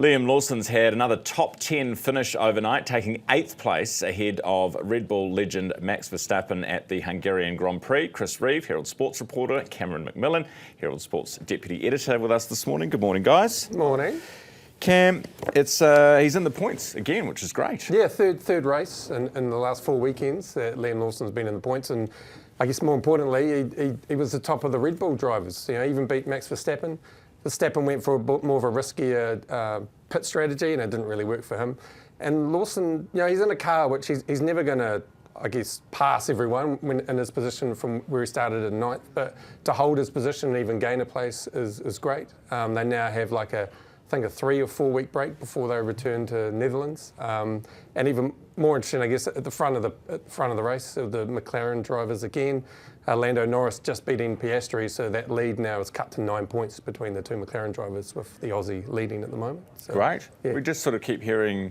Liam Lawson's had another top 10 finish overnight, taking 8th place ahead of Red Bull legend Max Verstappen at the Hungarian Grand Prix. Chris Reeve, Herald Sports reporter, Cameron McMillan, Herald Sports deputy editor with us this morning. Good morning, guys. Morning. Cam, he's in the points again, which is great. Yeah, third race in the last 4 weekends that Liam Lawson's been in the points, and I guess more importantly, he was the top of the Red Bull drivers. You know, even beat Max Verstappen. Verstappen went for more of a riskier pit strategy, and it didn't really work for him. And Lawson, you know, he's in a car which he's never going to, I guess, pass everyone when in his position from where he started in 9th. But to hold his position and even gain a place is great. They now have like a 3 or 4 week break before they return to Netherlands. And even more interesting, I guess, at the front of the race, the McLaren drivers again. Lando Norris just beating Piastri, so that lead now is cut to 9 points between the two McLaren drivers, with the Aussie leading at the moment. So, great. Yeah. We just sort of keep hearing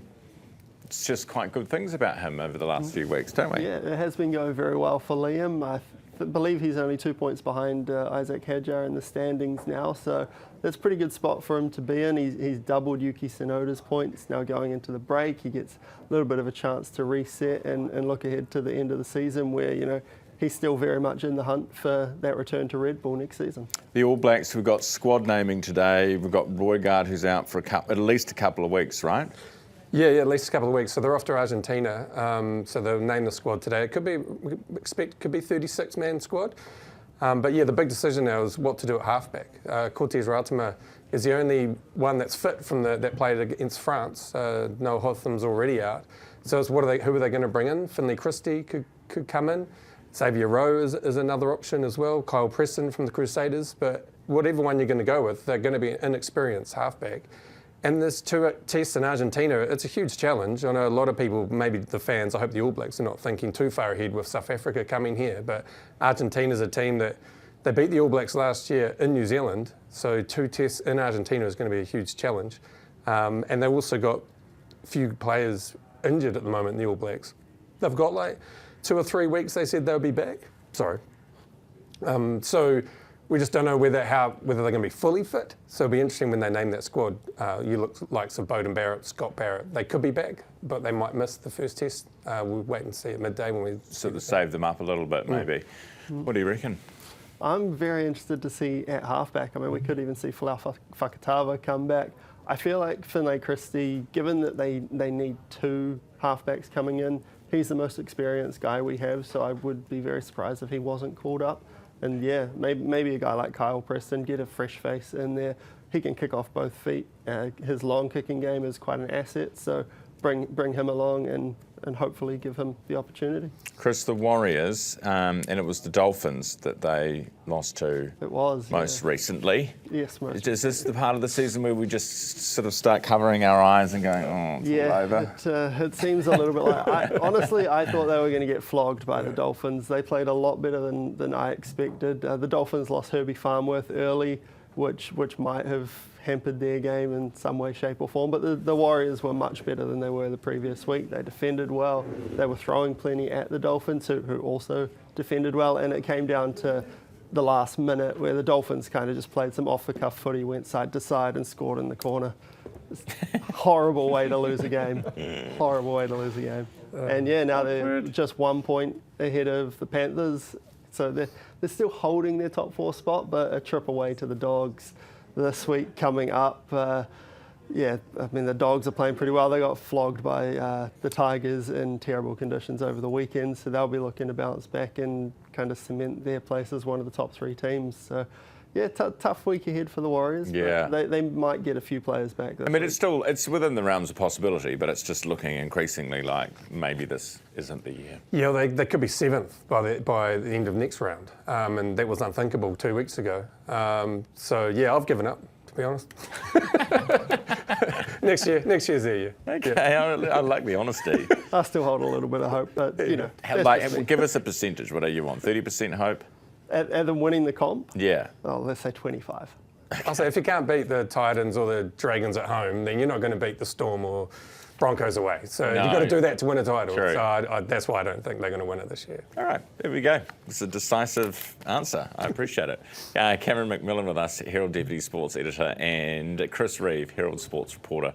just quite good things about him over the last few weeks, don't we? Yeah, it has been going very well for Liam. I believe he's only 2 points behind Isaac Hadjar in the standings now, so that's a pretty good spot for him to be in. He's doubled Yuki Tsunoda's points now going into the break. He gets a little bit of a chance to reset and look ahead to the end of the season where, you know, he's still very much in the hunt for that return to Red Bull next season. The All Blacks, we've got squad naming today. We've got Roygaard, who's out for at least a couple of weeks, right? Yeah, at least a couple of weeks. So they're off to Argentina. So they'll name the squad today. It could be, we expect, could be 36-man squad. But yeah, the big decision now is what to do at halfback. Cortez Rautima is the only one that's fit from that played against France. Noah Hotham's already out. So it's who are they going to bring in? Finlay Christie could come in. Xavier Rowe is another option as well. Kyle Preston from the Crusaders. But whatever one you're going to go with, they're going to be an inexperienced halfback. And this 2 tests in Argentina, it's a huge challenge. I know a lot of people, maybe the fans, I hope the All Blacks are not thinking too far ahead with South Africa coming here, but Argentina's a team that they beat the All Blacks last year in New Zealand, so 2 tests in Argentina is going to be a huge challenge. And they've also got a few players injured at the moment in the All Blacks. They've got like 2 or 3 weeks, they said they'll be back. Sorry. So we just don't know whether they're going to be fully fit. So it'll be interesting when they name that squad. You look like Bowden Barrett, Scott Barrett. They could be back, but they might miss the first test. We'll wait and see at midday when we sort of save them up a little bit, maybe. What do you reckon? I'm very interested to see at halfback. I mean, we could even see Folau Fakatava come back. I feel like Finlay Christie, given that they need 2 halfbacks coming in, he's the most experienced guy we have, so I would be very surprised if he wasn't called up. And yeah, maybe a guy like Kyle Preston, get a fresh face in there. He can kick off both feet. His long kicking game is quite an asset, so bring him along and hopefully give him the opportunity. Chris, the Warriors, and it was the Dolphins that they lost to. It was most recently. Yes, most. Is this the part of the season where we just sort of start covering our eyes and going, oh, it's all over? It seems a little bit like. Honestly, I thought they were going to get flogged by the Dolphins. They played a lot better than I expected. The Dolphins lost Herbie Farnworth early, which might have hampered their game in some way, shape or form. But the Warriors were much better than they were the previous week. They defended well. They were throwing plenty at the Dolphins, who also defended well. And it came down to the last minute where the Dolphins kind of just played some off-the-cuff footy, went side to side and scored in the corner. Horrible way to lose a game. Horrible way to lose a game. And yeah, now they're just 1 point ahead of the Panthers. So they're still holding their top 4 spot, but a trip away to the Dogs this week coming up. Yeah, I mean, the Dogs are playing pretty well. They got flogged by the Tigers in terrible conditions over the weekend, so they'll be looking to bounce back and kind of cement their place as one of the top 3 teams. So yeah, tough week ahead for the Warriors. Yeah. But they might get a few players back this I mean, week. it's within the realms of possibility, but it's just looking increasingly like maybe this isn't the year. Yeah, they could be 7th by the end of next round, and that was unthinkable 2 weeks ago. So yeah, I've given up, to be honest. next year's their year. Okay, Yeah. I like the honesty. I still hold a little bit of hope, but you know. Give us a percentage. What do you want? 30% hope? At them winning the comp? Yeah. Oh, let's say 25. I'll say if you can't beat the Titans or the Dragons at home, then you're not going to beat the Storm or Broncos away. So No. you've got to do that to win a title. True. So that's why I don't think they're going to win it this year. All right, there we go. It's a decisive answer. I appreciate it. Cameron McMillan with us, Herald Deputy Sports Editor, and Chris Reeve, Herald Sports Reporter.